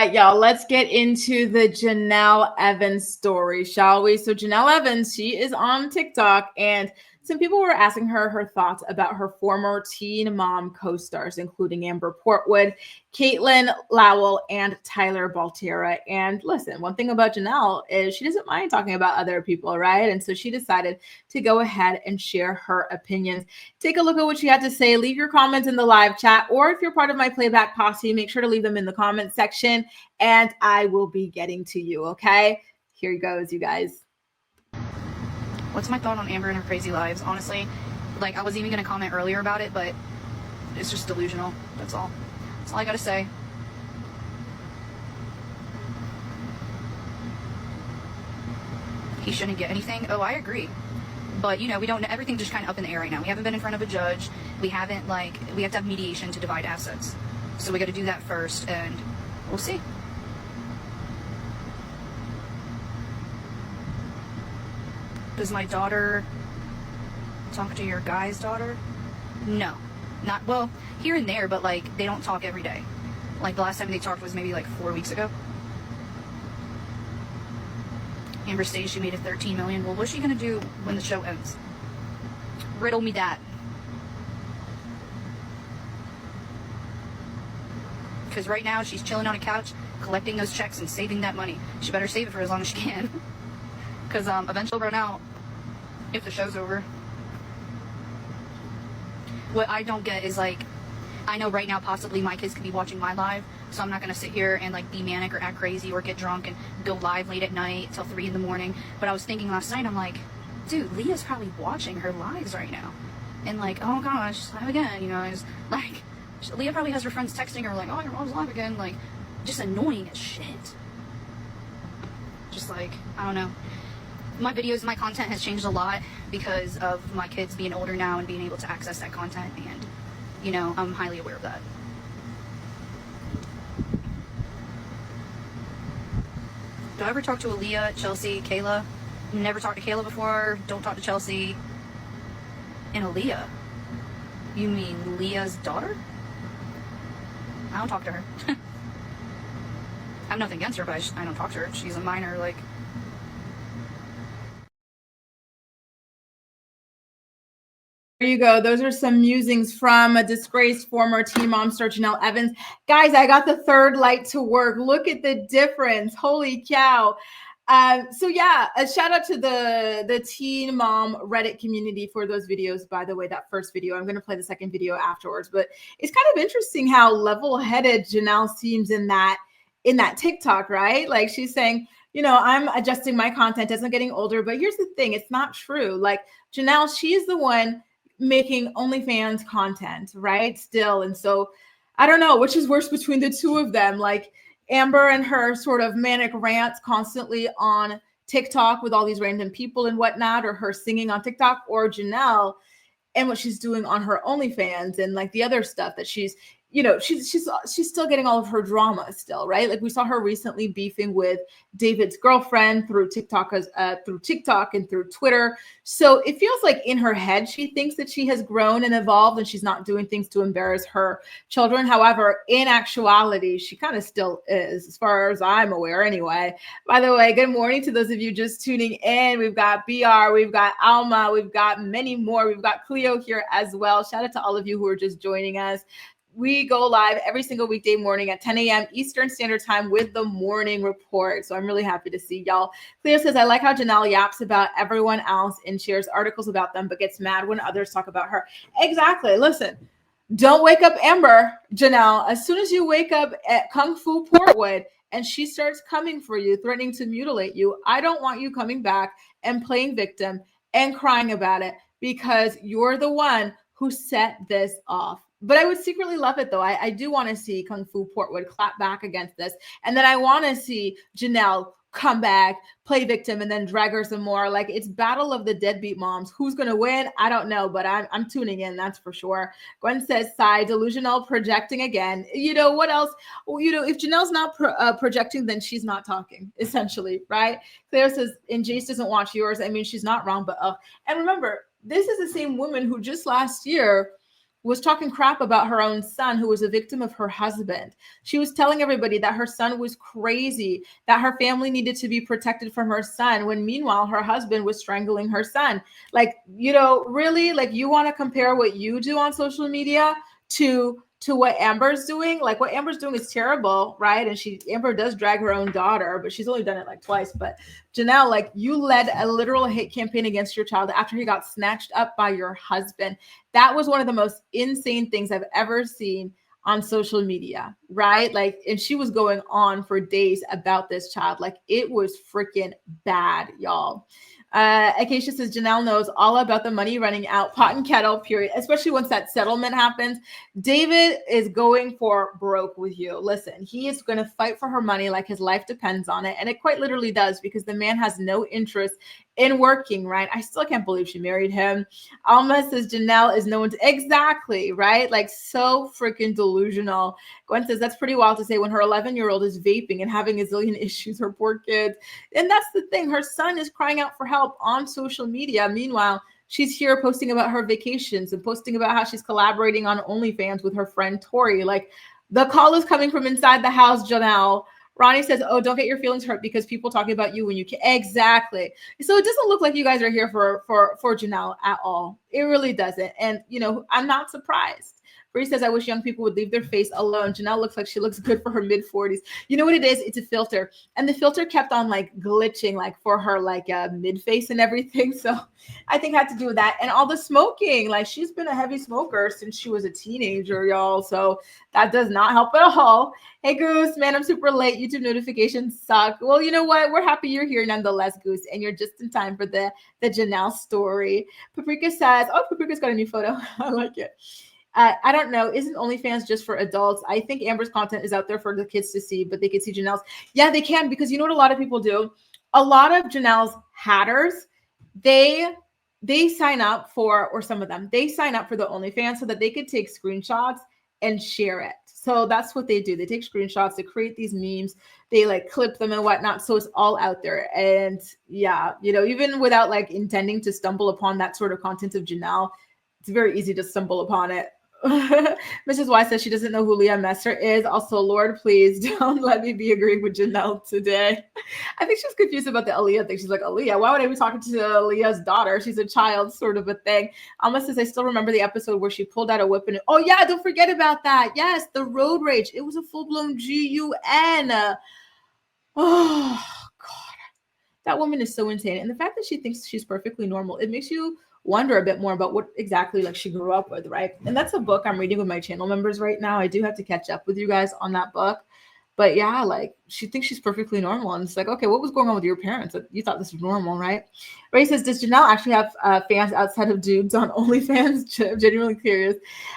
right, y'all, let's get into the Janelle Evans story, shall we? So Janelle Evans, she is on TikTok, and some people were asking her thoughts about her former Teen Mom co-stars, including Amber Portwood, Catelynn, Lowell, and Tyler Baltera. And listen, one thing about Janelle is she doesn't mind talking about other people, right? And so she decided to go ahead and share her opinions. Take a look at what she had to say. Leave your comments in the live chat, or if you're part of my playback posse, make sure to leave them in the comment section, and I will be getting to you, okay? Here goes, you guys. What's my thought on Amber and her crazy lives? Honestly, like, I was even going to comment earlier about it, but it's just delusional. That's all. That's all I got to say. He shouldn't get anything. Oh, I agree. But, you know, we don't, everything just kind of up in the air right now. We haven't been in front of a judge. We haven't, like, we have to have mediation to divide assets. So we got to do that first, and we'll see. Does my daughter talk to your guy's daughter? No. Not, well, here and there, but, like, they don't talk every day. Like, the last time they talked was maybe, like, 4 weeks ago. Amber states she made it $13 million. Well, what's she gonna do when the show ends? Riddle me that. Because right now she's chilling on a couch, collecting those checks and saving that money. She better save it for as long as she can. Because eventually she'll run out if the show's over. What I don't get is, like, I know right now possibly my kids could be watching my live, so I'm not going to sit here and, like, be manic or act crazy or get drunk and go live late at night till 3 in the morning. But I was thinking last night, I'm like, dude, Leah's probably watching her lives right now. And, like, oh gosh, live again, you know, it's like, Leah probably has her friends texting her, like, oh, your mom's live again, like, just annoying as shit. Just, like, I don't know. My videos, my content has changed a lot because of my kids being older now and being able to access that content, and, you know, I'm highly aware of that. Do I ever talk to Aaliyah, Chelsea, Kayla? Never talked to Kayla before. Don't talk to Chelsea. And Aaliyah? You mean Leah's daughter? I don't talk to her. I have nothing against her, but I don't talk to her. She's a minor, like... There you go. Those are some musings from a disgraced former Teen Mom star, Janelle Evans. Guys, I got the third light to work. Look at the difference. Holy cow. So yeah, a shout out to the Teen Mom Reddit community for those videos. By the way, that first video, I'm going to play the second video afterwards, but it's kind of interesting how level-headed Janelle seems in that TikTok, right? Like, she's saying, you know, I'm adjusting my content as I'm getting older, but here's the thing. It's not true. Like, Janelle, she's the one making OnlyFans content, right? Still. And so I don't know which is worse between the two of them. Like, Amber and her sort of manic rants constantly on TikTok with all these random people and whatnot, or her singing on TikTok, or Janelle and what she's doing on her OnlyFans and, like, the other stuff that she's, you know, she's still getting all of her drama still, right? Like, we saw her recently beefing with David's girlfriend through TikTok and through Twitter. So it feels like in her head, she thinks that she has grown and evolved and she's not doing things to embarrass her children. However, in actuality, she kind of still is, as far as I'm aware anyway. By the way, good morning to those of you just tuning in. We've got BR, we've got Alma, we've got many more. We've got Cleo here as well. Shout out to all of you who are just joining us. We go live every single weekday morning at 10 a.m. Eastern Standard Time with the morning report. So I'm really happy to see y'all. Cleo says, I like how Janelle yaps about everyone else and shares articles about them, but gets mad when others talk about her. Exactly. Listen, don't wake up Amber, Janelle. As soon as you wake up at Kung Fu Portwood and she starts coming for you, threatening to mutilate you, I don't want you coming back and playing victim and crying about it, because you're the one who set this off. But I would secretly love it, though. I do want to see Kung Fu Portwood clap back against this. And then I want to see Janelle come back, play victim, and then drag her some more. Like, it's battle of the deadbeat moms. Who's going to win? I don't know, but I'm tuning in. That's for sure. Gwen says, sigh, delusional, projecting again. You know, what else? You know, if Janelle's not projecting, then she's not talking, essentially, right? Claire says, and Jace doesn't watch yours. I mean, she's not wrong, but and remember, this is the same woman who just last year was talking crap about her own son, who was a victim of her husband. She was telling everybody that her son was crazy, that her family needed to be protected from her son, when meanwhile her husband was strangling her son. Like, you know, really, like, you want to compare what you do on social media to what Amber's doing? Like, what Amber's doing is terrible, right? And Amber does drag her own daughter, but she's only done it like twice. But Janelle, like, you led a literal hate campaign against your child after he got snatched up by your husband. That was one of the most insane things I've ever seen on social media, right? Like, and she was going on for days about this child. Like, it was freaking bad, y'all. Acacia says Janelle knows all about the money running out, pot and kettle, period, especially once that settlement happens. David is going for broke with you. Listen, he is going to fight for her money like his life depends on it. And it quite literally does, because the man has no interest in working, right? I still can't believe she married him. Alma says Janelle is known to, exactly, right? Like, so freaking delusional. Gwen says that's pretty wild to say when her 11-year-old is vaping and having a zillion issues, her poor kids. And that's the thing. Her son is crying out for help on social media. Meanwhile, she's here posting about her vacations and posting about how she's collaborating on OnlyFans with her friend Tori. Like, the call is coming from inside the house, Janelle. Ronnie says, oh, don't get your feelings hurt because people talking about you when you can. Exactly. So it doesn't look like you guys are here for Janelle at all. It really doesn't. And, you know, I'm not surprised. Bree says, I wish young people would leave their face alone. Janelle looks like she looks good for her mid-40s. You know what it is? It's a filter. And the filter kept on like glitching, like for her like mid-face and everything. So I think it had to do with that. And all the smoking. Like, she's been a heavy smoker since she was a teenager, y'all. So that does not help at all. Hey, Goose, man, I'm super late. YouTube notifications suck. Well, you know what? We're happy you're here nonetheless, Goose. And you're just in time for the Janelle story. Paprika says, oh, Paprika's got a new photo. I like it. I don't know. Isn't OnlyFans just for adults? I think Amber's content is out there for the kids to see, but they can see Janelle's. Yeah, they can, because you know what a lot of people do? A lot of Janelle's hatters, they sign up for, or some of them, they sign up for the OnlyFans so that they could take screenshots and share it. So that's what they do. They take screenshots, they create these memes, they like clip them and whatnot. So it's all out there. And yeah, you know, even without like intending to stumble upon that sort of content of Janelle, it's very easy to stumble upon it. Mrs. Y says she doesn't know who Leah Messer is. Also, Lord, please don't let me be agreeing with Janelle today. I think she's confused about the Aaliyah thing. She's like, Aaliyah, why would I be talking to Aaliyah's daughter? She's a child, sort of a thing. Alma says, I still remember the episode where she pulled out a whip and oh yeah, don't forget about that. Yes, the road rage. It was a full-blown GUN. Oh God, that woman is so insane. And the fact that she thinks she's perfectly normal, it makes you wonder a bit more about what exactly like she grew up with, right? And that's a book I'm reading with my channel members right now. I do have to catch up with you guys on that book. But yeah, like, she thinks she's perfectly normal. And it's like, okay, what was going on with your parents? You thought this was normal, right? Ray says, does Janelle actually have fans outside of dudes on OnlyFans? Genuinely curious.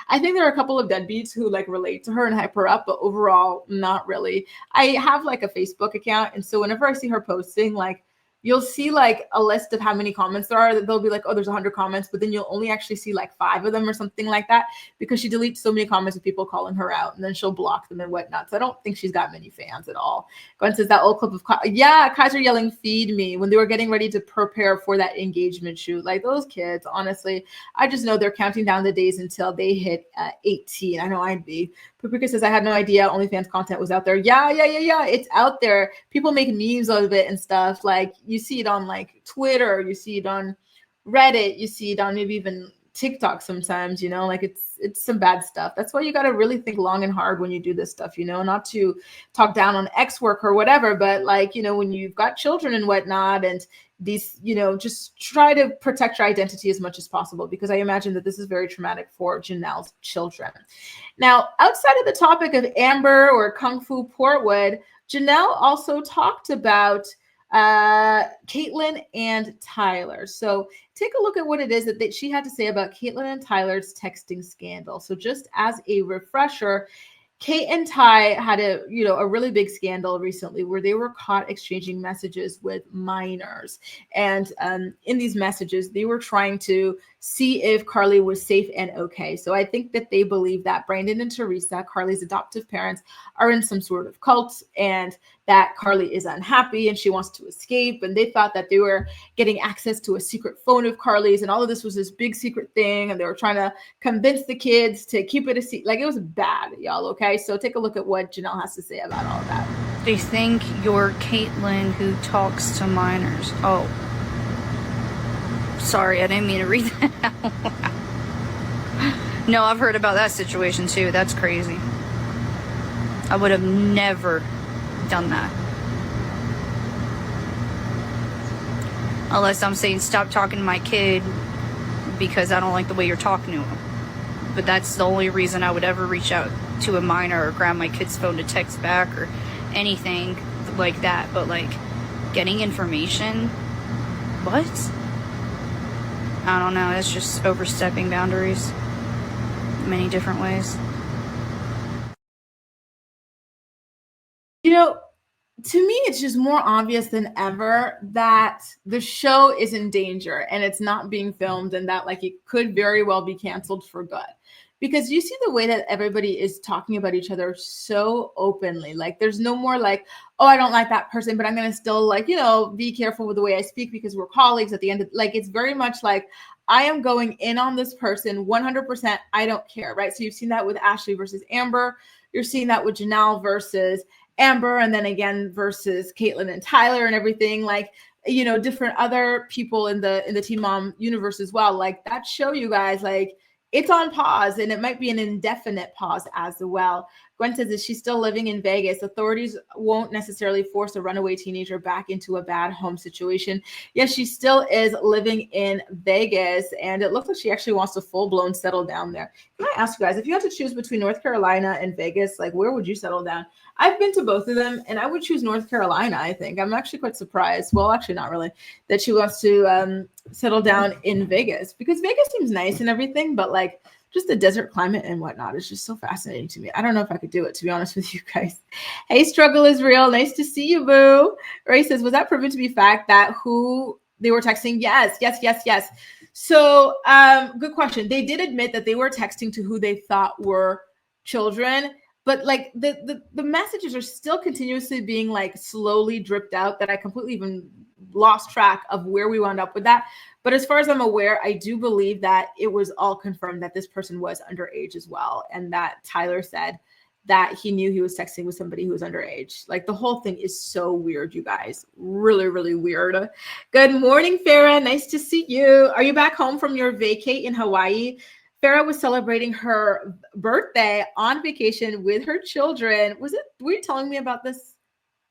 I think there are a couple of deadbeats who like relate to her and hype her up, but overall, not really. I have like a Facebook account. And so whenever I see her posting, like, you'll see like a list of how many comments there are. They'll be like, oh, there's 100 comments, but then you'll only actually see like 5 of them or something like that, because she deletes so many comments of people calling her out, and then she'll block them and whatnot. So I don't think she's got many fans at all. Gwen says that old clip of, Kaiser yelling, feed me, when they were getting ready to prepare for that engagement shoot. Like, those kids, honestly, I just know they're counting down the days until they hit 18. I know I'd be. Paprika says, I had no idea OnlyFans content was out there. Yeah. It's out there. People make memes out of it and stuff. Like, you see it on like Twitter, you see it on Reddit, you see it on maybe even TikTok sometimes, you know, like it's some bad stuff. That's why you got to really think long and hard when you do this stuff, you know, not to talk down on ex work or whatever, but like, you know, when you've got children and whatnot, and these, you know, just try to protect your identity as much as possible, because I imagine that this is very traumatic for Janelle's children. Now, outside of the topic of Amber or Kung Fu Portwood, Janelle also talked about Catelynn and Tyler. So take a look at what it is that she had to say about Catelynn and Tyler's texting scandal. So just as a refresher, Kate and Ty had a really big scandal recently where they were caught exchanging messages with minors. And in these messages, they were trying to see if Carly was safe and okay. So I think that they believe that Brandon and Teresa, Carly's adoptive parents, are in some sort of cult, and that Carly is unhappy and she wants to escape. And they thought that they were getting access to a secret phone of Carly's, and all of this was this big secret thing. And they were trying to convince the kids to keep it a secret. Like, it was bad, y'all. Okay. So take a look at what Janelle has to say about all of that. They think you're Catelynn who talks to minors. Oh, sorry, I didn't mean to read that out loud. No, I've heard about that situation too. That's crazy. I would have never done that. Unless I'm saying stop talking to my kid because I don't like the way you're talking to him. But that's the only reason I would ever reach out to a minor or grab my kid's phone to text back or anything like that. But like getting information, what? I don't know. It's just overstepping boundaries in many different ways. You know, to me, it's just more obvious than ever that the show is in danger and it's not being filmed, and that like it could very well be canceled for good. Because you see the way that everybody is talking about each other so openly. Like, there's no more like, oh, I don't like that person, but I'm going to still like, you know, be careful with the way I speak because we're colleagues at the end of, like, it's very much like, I am going in on this person 100%. I don't care, right? So you've seen that with Ashley versus Amber. You're seeing that with Janelle versus Amber, and then again versus Catelynn and Tyler and everything, like, you know, different other people in the Teen Mom universe as well. Like, that show, you guys, like, it's on pause, and it might be an indefinite pause as well. Gwen says, is she still living in Vegas? Authorities won't necessarily force a runaway teenager back into a bad home situation. Yes, she still is living in Vegas, and it looks like she actually wants to full-blown settle down there. Can I ask you guys, if you had to choose between North Carolina and Vegas, like, where would you settle down? I've been to both of them, and I would choose North Carolina, I think. I'm actually quite surprised. Well, actually, not really, that she wants to settle down in Vegas, because Vegas seems nice and everything, but like just the desert climate and whatnot is just so fascinating to me. I don't know if I could do it, to be honest with you guys. Hey, struggle is real. Nice to see you, boo. Ray says, was that proven to be fact that who they were texting? Yes. So good question. They did admit that they were texting to who they thought were children, but like the messages are still continuously being like slowly dripped out that I completely even lost track of where we wound up with that. But as far as I'm aware, I do believe that it was all confirmed that this person was underage as well. And that Tyler said that he knew he was texting with somebody who was underage. Like, the whole thing is so weird, you guys. Really, really weird. Good morning, Farah. Nice to see you. Are you back home from your vacay in Hawaii? Farah was celebrating her birthday on vacation with her children. Were you telling me about this?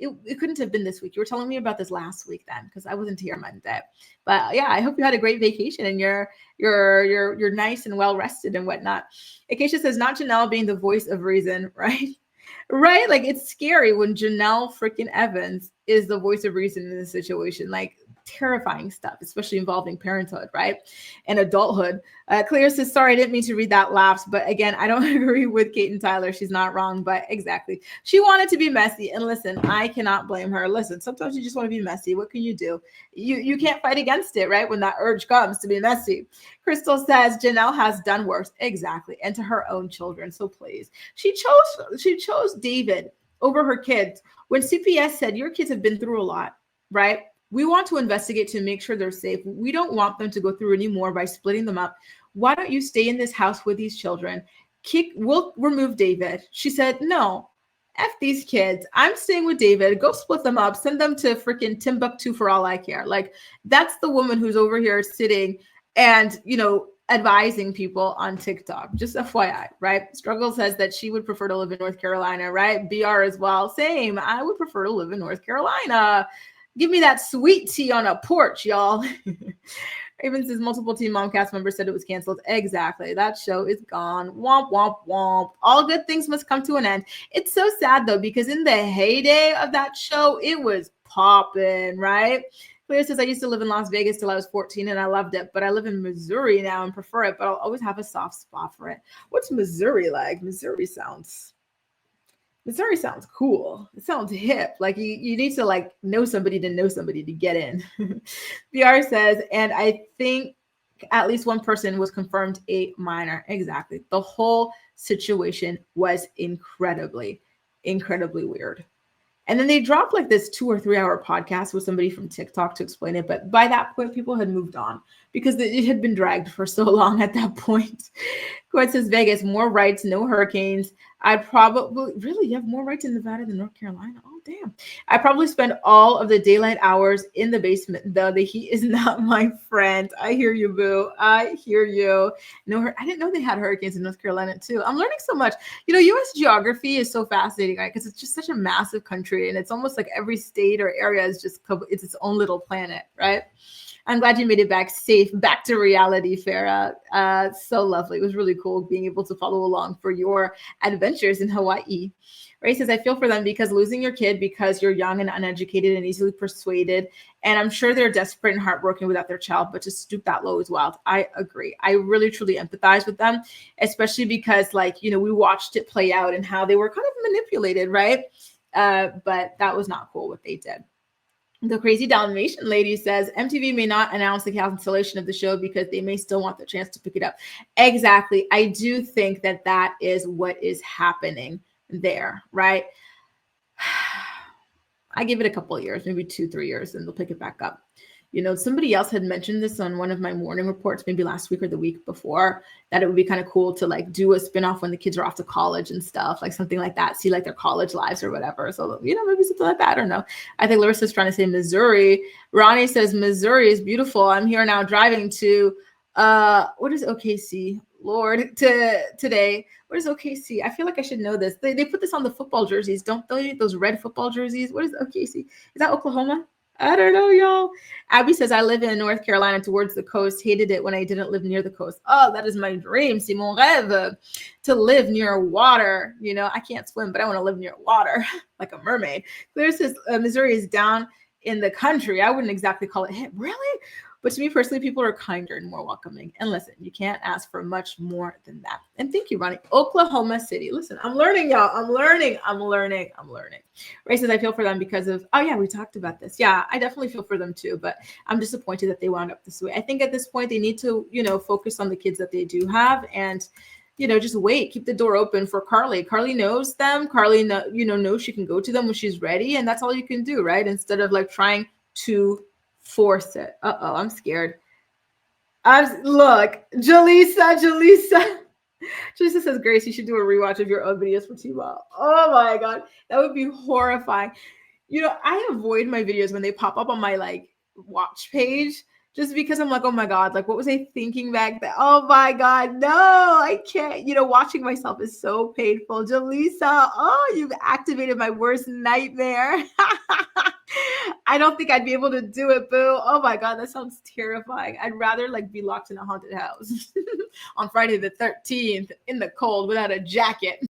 It couldn't have been this week. You were telling me about this last week then, because I wasn't here Monday. But yeah, I hope you had a great vacation and you're nice and well rested and whatnot. Acacia says, not Janelle being the voice of reason, right? Right? Like, it's scary when Janelle freaking Evans is the voice of reason in this situation. Like, terrifying stuff, especially involving parenthood, right? And adulthood. Clear says, sorry, I didn't mean to read that lapse. But again, I don't agree with Kate and Tyler. She's not wrong, but exactly. She wanted to be messy. And listen, I cannot blame her. Listen, sometimes you just want to be messy. What can you do? You can't fight against it, right? When that urge comes to be messy. Crystal says, Janelle has done worse. Exactly. And to her own children. So please. She chose David over her kids. When CPS said, your kids have been through a lot, right? We want to investigate to make sure they're safe. We don't want them to go through anymore by splitting them up. Why don't you stay in this house with these children? We'll remove David. She said, no, F these kids. I'm staying with David. Go split them up. Send them to freaking Timbuktu for all I care. Like, that's the woman who's over here sitting and, you know, advising people on TikTok. Just FYI, right? Struggle says that she would prefer to live in North Carolina, right? BR as well. Same. I would prefer to live in North Carolina. Give me that sweet tea on a porch, y'all. Even says multiple Teen Mom cast members said it was canceled. Exactly. That show is gone. Womp, womp, womp. All good things must come to an end. It's so sad, though, because in the heyday of that show, it was popping, right? Clear says, I used to live in Las Vegas till I was 14 and I loved it, but I live in Missouri now and prefer it, but I'll always have a soft spot for it. What's Missouri like? Missouri sounds cool. It sounds hip. Like you need to like know somebody to get in. VR says, and I think at least one person was confirmed a minor. Exactly. The whole situation was incredibly, incredibly weird. And then they dropped like this 2 or 3 hour podcast with somebody from TikTok to explain it. But by that point, people had moved on because it had been dragged for so long at that point. Quinn says, Vegas, more rights, no hurricanes. I'd probably, really, you have more rights in Nevada than North Carolina? Oh, damn. I probably spend all of the daylight hours in the basement, though. The heat is not my friend. I hear you, boo. I hear you. No, I didn't know they had hurricanes in North Carolina, too. I'm learning so much. You know, U.S. geography is so fascinating, right? Because it's just such a massive country, and it's almost like every state or area is just, it's its own little planet, right? I'm glad you made it back safe, back to reality, Farah. So lovely. It was really cool being able to follow along for your adventures in Hawaii. Ray says, I feel for them because losing your kid because you're young and uneducated and easily persuaded. And I'm sure they're desperate and heartbroken without their child, but to stoop that low is wild. I agree. I really, truly empathize with them, especially because, like, you know, we watched it play out and how they were kind of manipulated, right? But that was not cool what they did. The Crazy Dalmatian lady says MTV may not announce the cancellation of the show because they may still want the chance to pick it up. Exactly. I do think that that is what is happening there, right? I give it a couple of years, maybe 2-3 years, and they'll pick it back up. You know, somebody else had mentioned this on one of my morning reports, maybe last week or the week before, that it would be kind of cool to like do a spinoff when the kids are off to college and stuff, like something like that, see like their college lives or whatever. So, you know, maybe something like that. I don't know. I think Larissa's trying to say Missouri. Ronnie says Missouri is beautiful. I'm here now driving to, what is OKC? Lord, today. What is OKC? I feel like I should know this. They put this on the football jerseys. Don't they? Those red football jerseys. What is OKC? Is that Oklahoma? I don't know, y'all. Abby says, I live in North Carolina towards the coast. Hated it when I didn't live near the coast. Oh, that is my dream. C'est mon rêve, to live near water. You know, I can't swim, but I want to live near water like a mermaid. Claire says, Missouri is down in the country. I wouldn't exactly call it hip. Really? But to me personally, people are kinder and more welcoming. And listen, you can't ask for much more than that. And thank you, Ronnie. Oklahoma City. Listen, I'm learning, y'all. I'm learning. Ray says, I feel for them because of, oh yeah, we talked about this. Yeah, I definitely feel for them too, but I'm disappointed that they wound up this way. I think at this point, they need to, you know, focus on the kids that they do have and, you know, just wait, keep the door open for Carly. Carly knows them. Carly, knows she can go to them when she's ready. And that's all you can do, right? Instead of like trying to force it. Uh-oh, I'm scared. Look, Jaleesa says, Grace, you should do a rewatch of your own videos for T-Ball. Oh my God, that would be horrifying. You know, I avoid my videos when they pop up on my like watch page just because I'm like, oh my God, like what was I thinking back then? Oh my God, no, I can't. You know, watching myself is so painful. Jaleesa, oh, you've activated my worst nightmare. I don't think I'd be able to do it, boo. Oh my God, that sounds terrifying. I'd rather like be locked in a haunted house on Friday the 13th in the cold without a jacket.